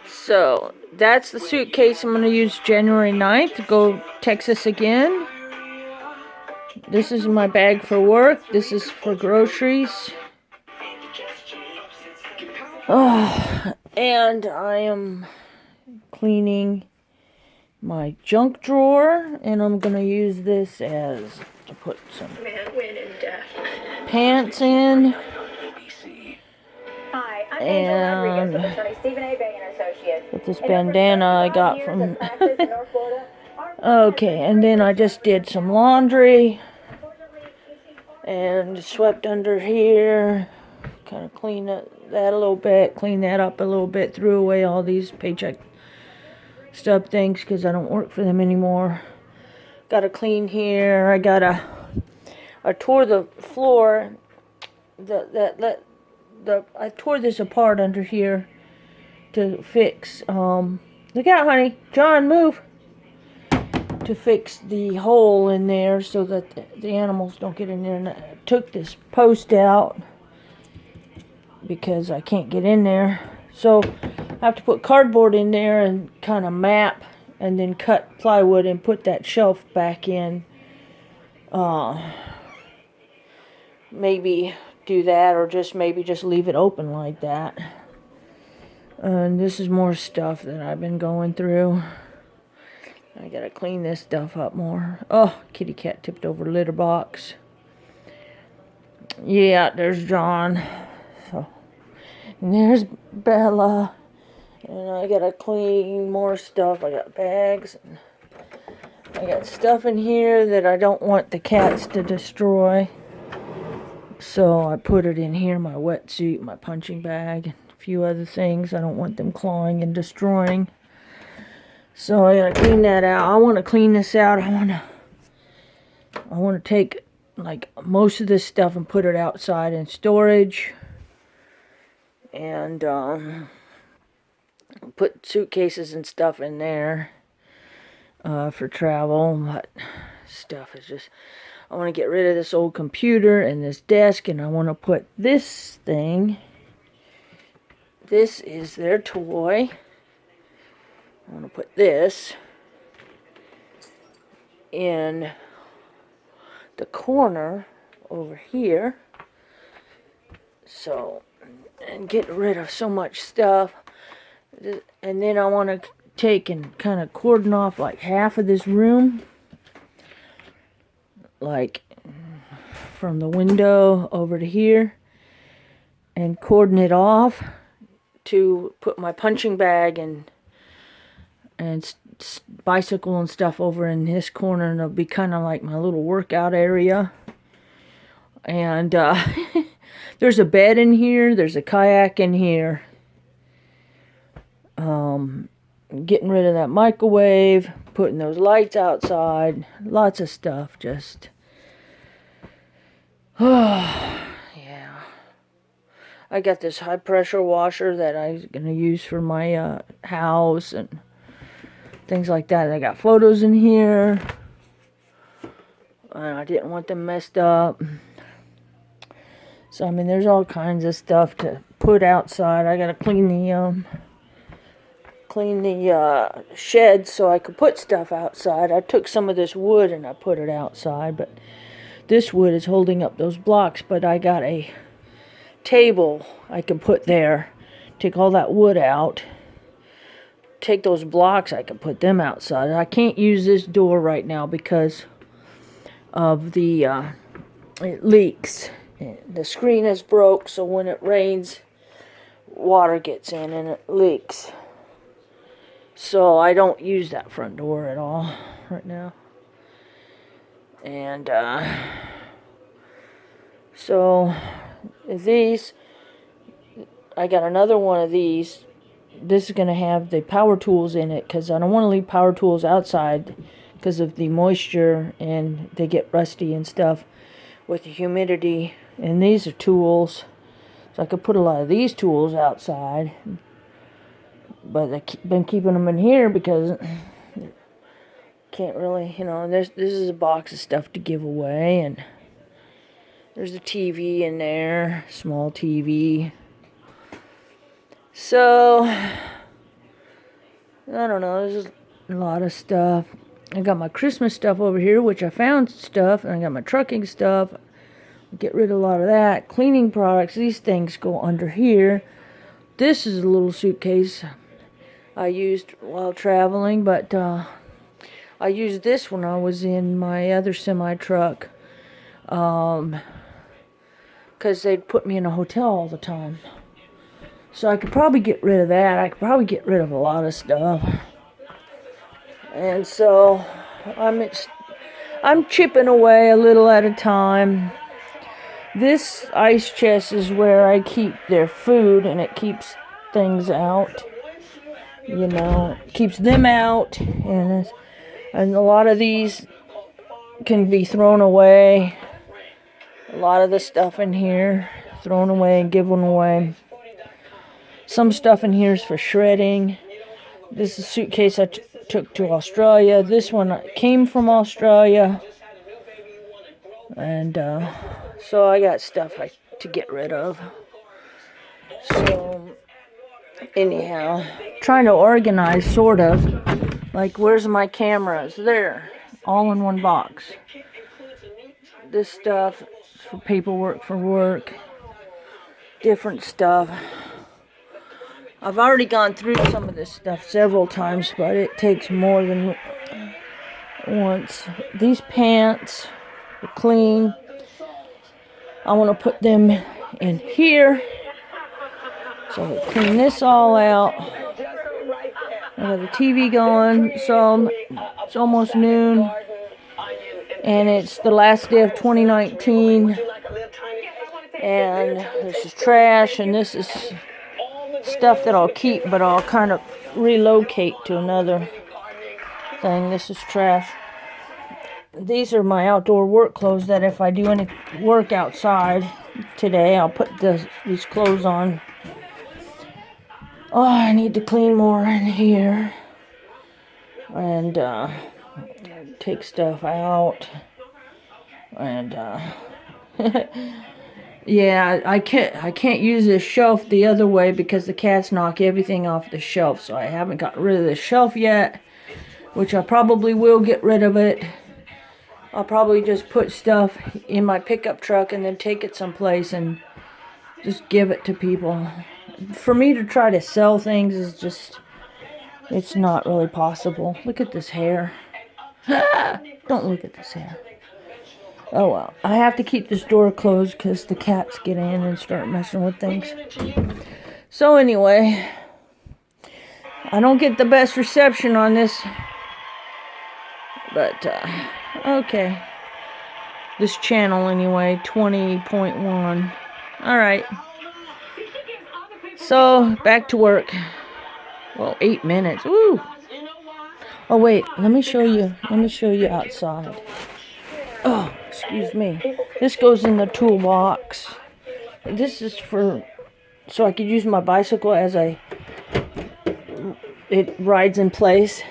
So that's the suitcase I'm going to use January 9th to go Texas again. This is my bag for work. This is for groceries. Oh, and I am cleaning my junk drawer, and I'm going to use this as to put some pants in. And with this bandana I got from okay, and then I just did some laundry and swept under here, kind of cleaned that a little bit, cleaned that up a little bit, threw away all these paycheck stub things because I don't work for them anymore. Gotta clean here. I tore the floor, I tore this apart under here to fix, look out, honey. John, move. To fix the hole in there so that the animals don't get in there. And I took this post out because I can't get in there. So I have to put cardboard in there and kind of map and then cut plywood and put that shelf back in. Maybe do that, or maybe just leave it open like that. And this is more stuff that I've been going through. I gotta clean this stuff up more. Oh, kitty cat tipped over litter box. Yeah, there's John. So, and there's Bella. And I gotta clean more stuff. I got bags. And I got stuff in here that I don't want the cats to destroy. So I put it in here, my wetsuit, my punching bag, and a few other things I don't want them clawing and destroying. So I gotta clean that out. I want to clean this out. I want to take like most of this stuff and put it outside in storage. And put suitcases and stuff in there for travel. But stuff is just... I want to get rid of this old computer and this desk, and I want to put this thing. This is their toy. I want to put this in the corner over here. So, and get rid of so much stuff. And then I want to take and kind of cordon off like half of this room. Like from the window over to here, and cordon it off to put my punching bag and bicycle and stuff over in this corner, and it'll be kind of like my little workout area. And there's a bed in here, there's a kayak in here. Getting rid of that microwave, putting those lights outside, lots of stuff. Just yeah. I got this high pressure washer that I'm gonna use for my house and things like that. I got photos in here, and I didn't want them messed up. So I mean, there's all kinds of stuff to put outside. I gotta clean the shed so I could put stuff outside. I took some of this wood and I put it outside, but this wood is holding up those blocks. But I got a table I can put there. Take all that wood out. Take those blocks, I can put them outside. I can't use this door right now because of the it leaks. The screen is broke, so when it rains, water gets in and it leaks. So I don't use that front door at all right now. And so these, I got another one of these. This is going to have the power tools in it because I don't want to leave power tools outside because of the moisture and they get rusty and stuff with the humidity. And these are tools, so I could put a lot of these tools outside. But I've been keeping them in here because can't really, this is a box of stuff to give away, and there's a TV in there, small TV. So I don't know, there's a lot of stuff. I got my Christmas stuff over here, which I found stuff, and I got my trucking stuff. Get rid of a lot of that. Cleaning products, these things go under here. This is a little suitcase I used while traveling, but I used this when I was in my other semi-truck. Because they'd put me in a hotel all the time. So I could probably get rid of that. I could probably get rid of a lot of stuff. And so I'm chipping away a little at a time. This ice chest is where I keep their food, and it keeps things out. You know, it keeps them out, and a lot of these can be thrown away. A lot of the stuff in here, thrown away and given away. Some stuff in here is for shredding. This is a suitcase I took to Australia. This one came from Australia. And so I got stuff to get rid of. So anyhow, trying to organize, sort of. Like, where's my cameras? There, all in one box. This stuff is for paperwork for work. Different stuff. I've already gone through some of this stuff several times, but it takes more than once. These pants are clean. I want to put them in here. So I'll clean this all out. I got the TV going, so it's almost noon. And it's the last day of 2019. And this is trash, and this is stuff that I'll keep, but I'll kind of relocate to another thing. This is trash. These are my outdoor work clothes that if I do any work outside today, I'll put these clothes on. Oh, I need to clean more in here. And take stuff out. And yeah, I can't use this shelf the other way because the cats knock everything off the shelf. So I haven't got rid of the shelf yet, which I probably will get rid of it. I'll probably just put stuff in my pickup truck and then take it someplace and just give it to people. For me to try to sell things is just, it's not really possible. Look at this hair. Don't look at this hair. Oh well, I have to keep this door closed because the cats get in and start messing with things. So anyway, I don't get the best reception on this, but okay. This channel anyway, 20.1. Alright. So, back to work. Well, 8 minutes. Woo! Oh wait, let me show you outside. Oh, excuse me. This goes in the toolbox. This is so I could use my bicycle as it rides in place.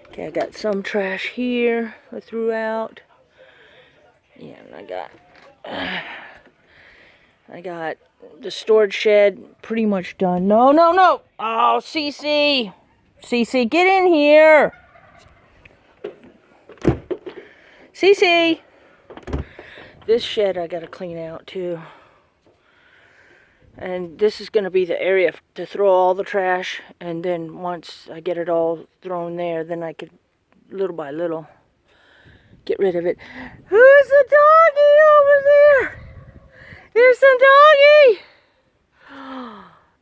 Okay, I got some trash here I threw out. Yeah, and I got the storage shed pretty much done. No. Oh, Cece, get in here. Cece. This shed I gotta clean out too. And this is gonna be the area to throw all the trash. And then once I get it all thrown there, then I could, little by little, get rid of it. Who's the doggy over there? There's some doggy.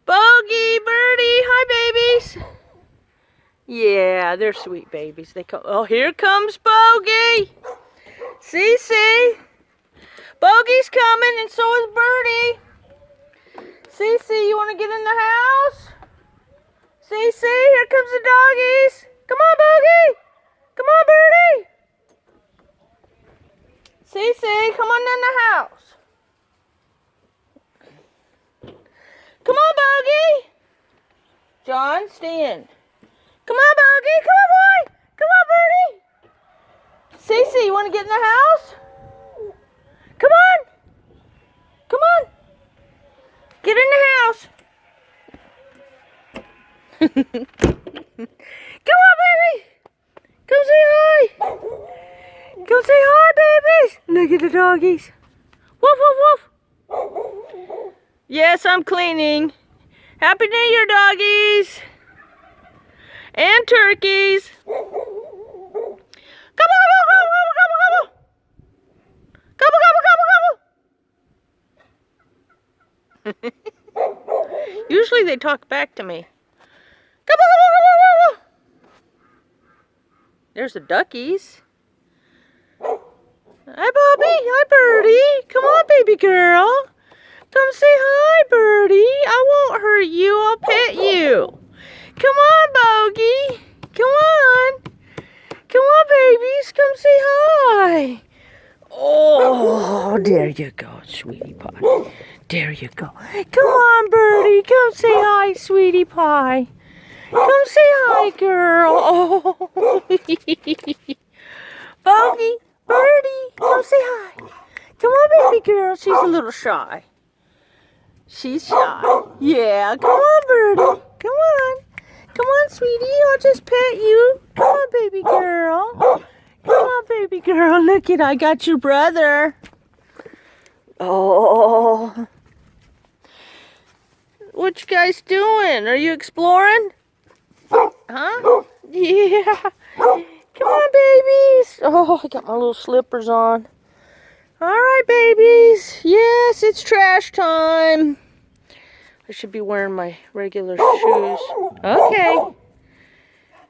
Bogey, Birdie, hi babies. Yeah, they're sweet babies. They come. Oh, here comes Bogey. Cece. Bogey's coming, and so is Birdie. Cece, you want to get in the house? Cece, here comes the doggies. Come on, Bogey. Come on, Birdie. Cece, come on in the house. Come on, Bogey. John, stay in. Come on, Bogey. Come on, boy. Come on, Birdie. Cece, you want to get in the house? Come on. Come on. Get in the house. Come on, baby. Come say hi. Come say hi, babies. Look at the doggies. Woof, woof, woof. Yes, I'm cleaning. Happy New Year, doggies. And turkeys. Come on, come on, come on, come on, come on. Gobble, gobble, gobble, gobble. Usually they talk back to me. Gobble, gobble, gobble, gobble. There's the duckies. Hi, Bobby. Hi, Birdie. Come on, baby girl. Come say hi, Birdie. I won't hurt you. I'll pet you. Come on, Bogey. Come on. Come on, babies. Come say hi. Oh, there you go, sweetie pie. There you go. Come on, Birdie. Come say hi, sweetie pie. Come say hi, girl. Oh. Bogey, Birdie, come say hi. Come on, baby girl. She's a little shy. She's shy. Yeah, come on, Birdie. Come on. Come on, sweetie. I'll just pet you. Come on, baby girl. Come on, baby girl. Look it, I got your brother. Oh. What you guys doing? Are you exploring? Huh? Yeah. Come on, babies. Oh, I got my little slippers on. All right, babies. Yes, it's trash time. I should be wearing my regular shoes. Okay.